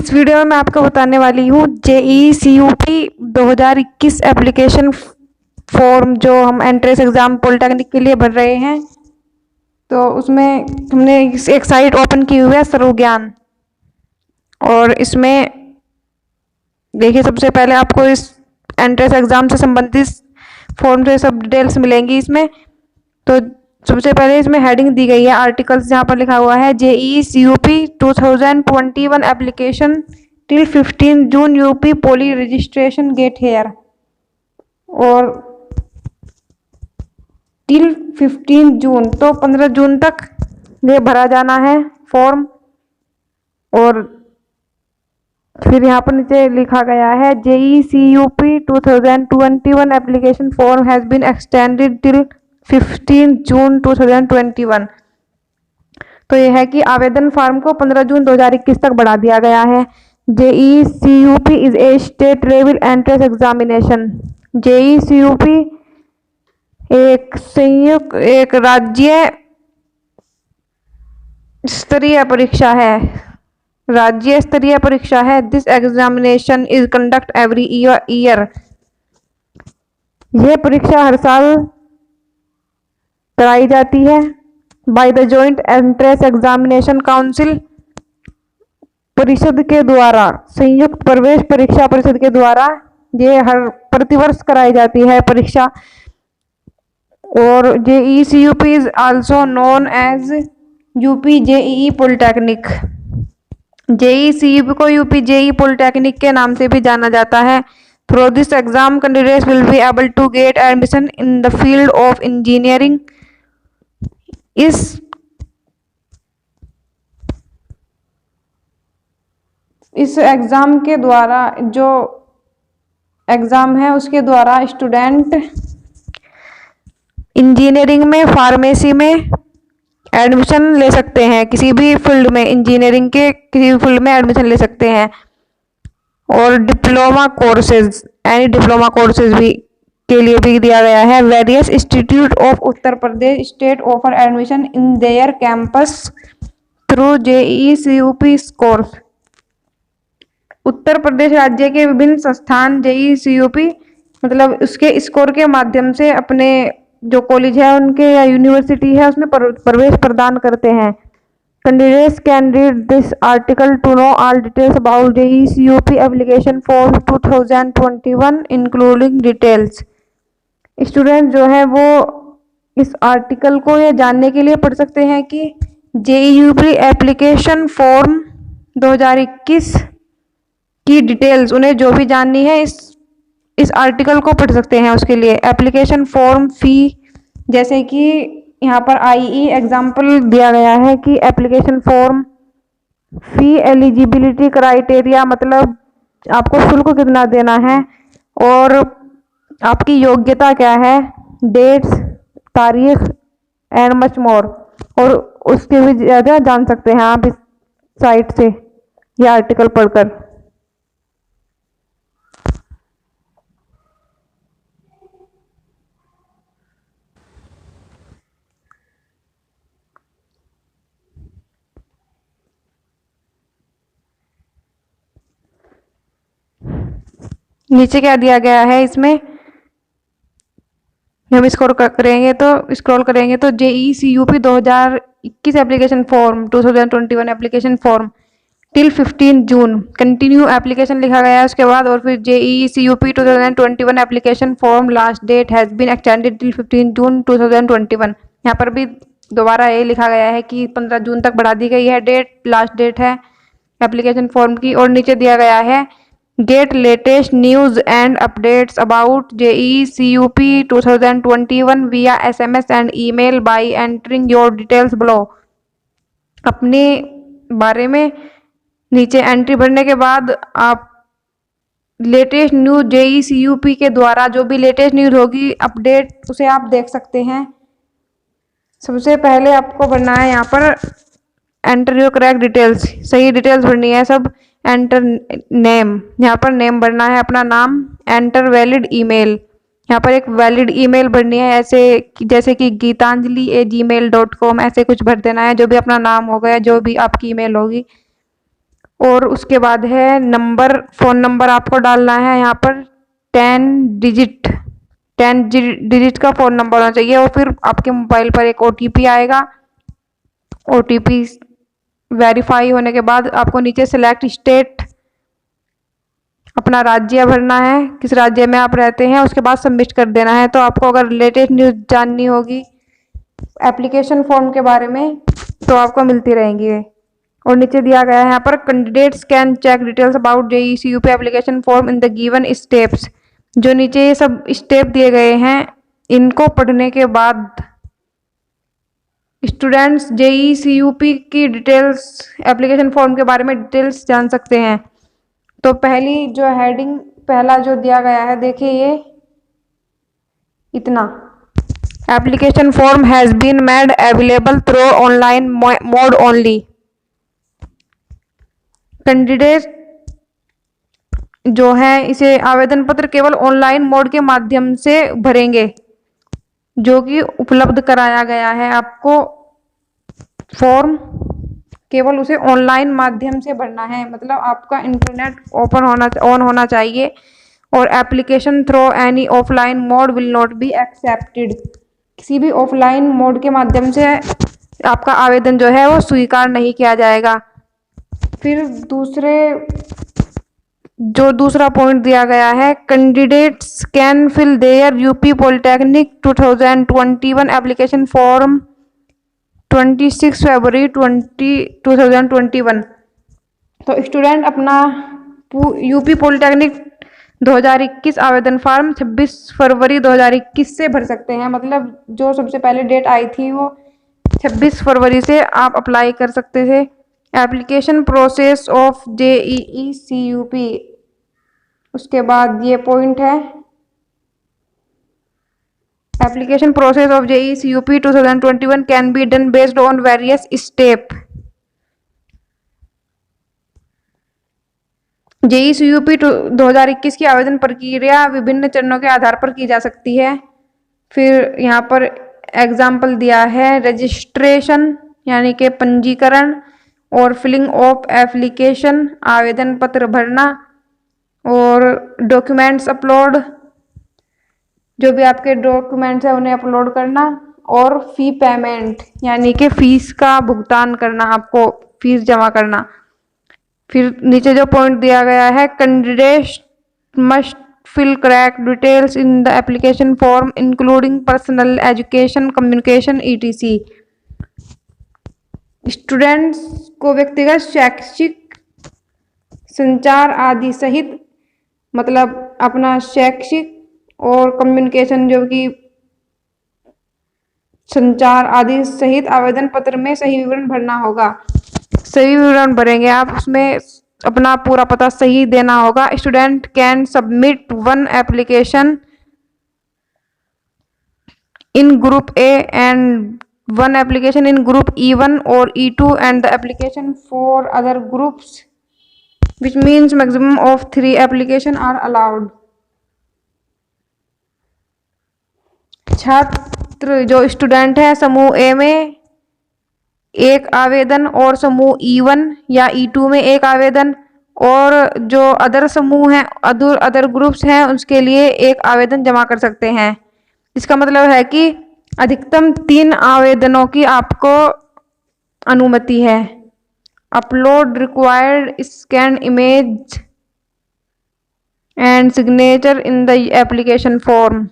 इस वीडियो में मैं आपको बताने वाली हूँ जेईई CUP 2021 एप्लीकेशन फॉर्म जो हम एंट्रेंस एग्ज़ाम पॉलिटेक्निक के लिए भर रहे हैं। तो उसमें हमने एक साइट ओपन की हुई है सर्वज्ञान, और इसमें देखिए सबसे पहले आपको इस एंट्रेंस एग्ज़ाम से संबंधित फॉर्म से सब डिटेल्स मिलेंगी इसमें। तो सबसे पहले इसमें हेडिंग दी गई है आर्टिकल्स, जहाँ पर लिखा हुआ है JEE CUP 2021 application till 15 June UP poly registration get here, और टिल 15 जून तो 15 जून तक ये भरा जाना है फॉर्म। और फिर यहाँ पर नीचे लिखा गया है JEE CUP 2021 application form has been extended till 15 June 2021। तो यह है कि आवेदन फॉर्म को 15 जून 2021 तक बढ़ा दिया गया है। JEE CUP is a state level entrance examination. JEE CUP एक राज्य स्तरीय परीक्षा है, राज्य स्तरीय परीक्षा है। This examination is conduct every year. यह परीक्षा हर साल कराई जाती है by the joint entrance examination council, परिषद के द्वारा, संयुक्त प्रवेश परीक्षा परिषद के द्वारा ये हर प्रतिवर्ष कराई जाती है परीक्षा। और JEE CUP is also known as UP JEE polytechnic. JEE CUP को यूपी जेईई पॉलिटेक्निक के नाम से भी जाना जाता है। Through this exam candidates will be able to get admission in the field of engineering. इस एग्ज़ाम के द्वारा, जो एग्ज़ाम है उसके द्वारा स्टूडेंट इंजीनियरिंग में, फार्मेसी में एडमिशन ले सकते हैं। किसी भी फील्ड में, इंजीनियरिंग के किसी भी फील्ड में एडमिशन ले सकते हैं। और diploma courses, any diploma courses भी के लिए भी दिया गया है। Various institute of Uttar Pradesh state offer admission in their campus through JEE CUP course. Uttar Pradesh राज्य के विभिन्न संस्थान जेईई CUP मतलब उसके स्कोर के माध्यम से अपने जो कॉलेज है उनके या यूनिवर्सिटी है उसमें प्रवेश प्रदान करते हैं। Candidates can read this article to know all details about JEE CUP application form 2021 including details. Student जो है वो इस आर्टिकल को ये जानने के लिए पढ़ सकते हैं कि जेईई एप्लीकेशन फॉर्म 2021 की डिटेल्स, उन्हें जो भी जाननी है इस आर्टिकल को पढ़ सकते हैं। उसके लिए एप्लीकेशन फॉर्म फ़ी, जैसे कि यहाँ पर IE एग्जाम्पल दिया गया है कि एप्लीकेशन फॉर्म फ़ी, एलिजिबिलिटी क्राइटेरिया, मतलब आपको शुल्क कितना देना है और आपकी योग्यता क्या है, डेट्स, तारीख एंड मच मोर। और उसके भी ज़्यादा जान सकते हैं आप इस साइट से, यह आर्टिकल पढ़कर। नीचे क्या दिया गया है इसमें, हम स्क्रॉल करेंगे तो JEE CUP 2021 application form 2021 application form till 15 June continue application लिखा गया है उसके बाद। और फिर JEE CUP 2021 application form last date has been extended till 15 June 2021। यहाँ पर भी दोबारा ये लिखा गया है कि 15 जून तक बढ़ा दी गई है डेट, लास्ट डेट है एप्लीकेशन फॉर्म की। और नीचे दिया गया है gate latest news and updates about JEE CUP 2021 via SMS and email by entering your details below. अपने बारे में नीचे एंट्री भरने के बाद आप लेटेस्ट न्यूज़ जेईई CUP के द्वारा जो भी लेटेस्ट न्यूज़ होगी, अपडेट, उसे आप देख सकते हैं। सबसे पहले आपको भरना है यहाँ पर एंटर योर करेक्ट डिटेल्स, सही डिटेल्स भरनी है सब। एंटर नेम, यहाँ पर नेम भरना है अपना नाम। एंटर वैलिड ईमेल, यहाँ पर एक वैलिड ईमेल भरनी है, जैसे कि geetanjali@gmail.com, ऐसे कुछ भर देना है, जो भी अपना नाम होगा, जो भी आपकी ईमेल होगी। और उसके बाद है नंबर, फ़ोन नंबर आपको डालना है यहाँ पर 10 डिजिट का फ़ोन नंबर होना चाहिए। और फिर आपके मोबाइल पर एक OTP आएगा। OTP वेरीफाई होने के बाद आपको नीचे सेलेक्ट स्टेट, अपना राज्य भरना है, किस राज्य में आप रहते हैं, उसके बाद सबमिट कर देना है। तो आपको अगर लेटेस्ट न्यूज़ जाननी होगी एप्लीकेशन फॉर्म के बारे में तो आपको मिलती रहेंगी। और नीचे दिया गया है यहाँ पर candidates can check details about JEE CUP application form in the given steps. जो नीचे ये सब स्टेप दिए गए हैं इनको पढ़ने के बाद स्टूडेंट्स JEE CUP की डिटेल्स, एप्लीकेशन फॉर्म के बारे में डिटेल्स जान सकते हैं। तो पहली जो हेडिंग, पहला जो दिया गया है देखिए ये इतना, application form has been made available through online mode only. Candidate जो है इसे आवेदन पत्र केवल ऑनलाइन मोड के माध्यम से भरेंगे, जो कि उपलब्ध कराया गया है आपको फॉर्म, केवल उसे ऑनलाइन माध्यम से भरना है। मतलब आपका इंटरनेट ऑन होना चाहिए। और application through any offline mode will not be accepted. किसी भी ऑफलाइन मोड के माध्यम से आपका आवेदन जो है वो स्वीकार नहीं किया जाएगा। फिर दूसरा पॉइंट दिया गया है, candidates can fill their UP polytechnic 2021 application form 26 February 2021। तो स्टूडेंट अपना UP पॉलिटेक्निक 2021 आवेदन फॉर्म 26 फरवरी 2021 से भर सकते हैं। मतलब जो सबसे पहले डेट आई थी वो 26 फरवरी से आप अप्लाई कर सकते थे। Application process of JEE CUP, उसके बाद ये पॉइंट है, application process of JEE CUP 2021 can be done based on various step. JEE CUP 2021 की आवेदन प्रक्रिया विभिन्न चरणों के आधार पर की जा सकती है। फिर यहाँ पर एग्जाम्पल दिया है, रजिस्ट्रेशन यानी कि पंजीकरण, और फिलिंग ऑफ एप्लीकेशन आवेदन पत्र भरना, और डॉक्यूमेंट्स अपलोड, जो भी आपके डॉक्यूमेंट्स हैं उन्हें अपलोड करना, और फी पेमेंट यानी कि फीस का भुगतान करना, आपको फीस जमा करना। फिर नीचे जो पॉइंट दिया गया है, candidate must fill correct details in the application form including personal education communication etc। Students को व्यक्तिगत शैक्षिक संचार आदि सहित, मतलब अपना शैक्षिक और कम्युनिकेशन जो कि संचार आदि सहित आवेदन पत्र में सही विवरण भरना होगा। सही विवरण भरेंगे आप, उसमें अपना पूरा पता सही देना होगा। Student can submit one application in group A and one application in group E1 और E2 and the application for other groups which means maximum of 3 application are allowed. छात्र जो स्टूडेंट है समूह A में एक आवेदन, और समूह E1 या E2 में एक आवेदन, और जो अदर समूह हैं, अदर ग्रुप्स हैं, उसके लिए एक आवेदन जमा कर सकते हैं। इसका मतलब है कि अधिकतम 3 आवेदनों की आपको अनुमति है। Upload required scan image and signature in the application form.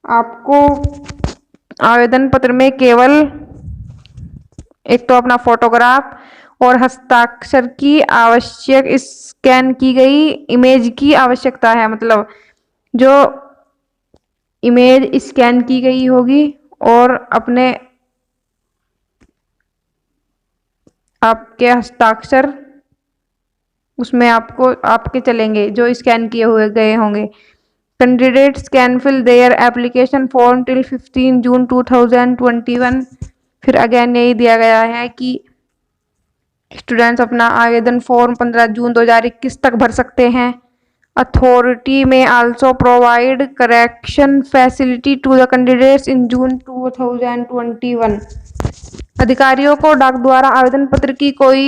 आपको आवेदन पत्र में केवल एक तो अपना फोटोग्राफ और हस्ताक्षर की आवश्यक स्कैन की गई इमेज की आवश्यकता है। मतलब जो इमेज स्कैन की गई होगी और अपने आपके हस्ताक्षर उसमें आपके चलेंगे जो स्कैन किए हुए गए होंगे। Candidates can fill their application form till 15 June 2021। फिर अगेन यही दिया गया है कि स्टूडेंट्स अपना आवेदन फॉर्म 15 जून 2021 तक भर सकते हैं। अथॉरिटी में also provide correction facility to the candidates in June 2021। अधिकारियों को डाक द्वारा आवेदन पत्र की कोई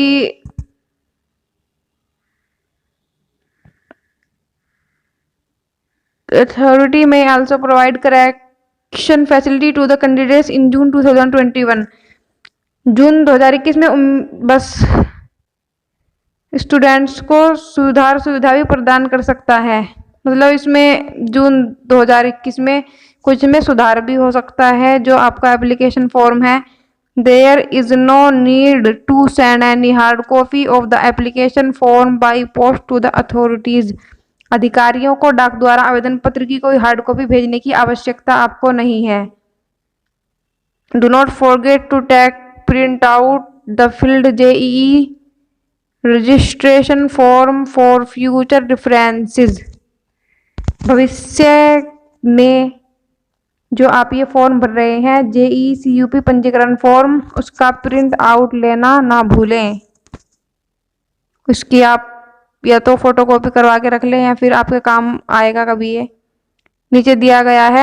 authority may also provide correction facility to the candidates in June 2021. जून 2021 में बस स्टूडेंट्स को सुधार सुविधा भी प्रदान कर सकता है। मतलब इसमें जून 2021 में कुछ में सुधार भी हो सकता है। जो आपका एप्लीकेशन फॉर्म है, there is no need to send any hard copy of the application form by post to the authorities. अधिकारियों को डाक द्वारा आवेदन पत्र की कोई हार्ड कॉपी भेजने की आवश्यकता आपको नहीं है। Do not forget to take print out the filled JEE registration form for future references. भविष्य में जो आप ये फॉर्म भर रहे हैं JEE CUP पंजीकरण फॉर्म, उसका प्रिंट आउट लेना ना भूलें। उसकी आप या तो फोटोकॉपी करवा के रख लें या फिर आपके काम आएगा कभी। ये नीचे दिया गया है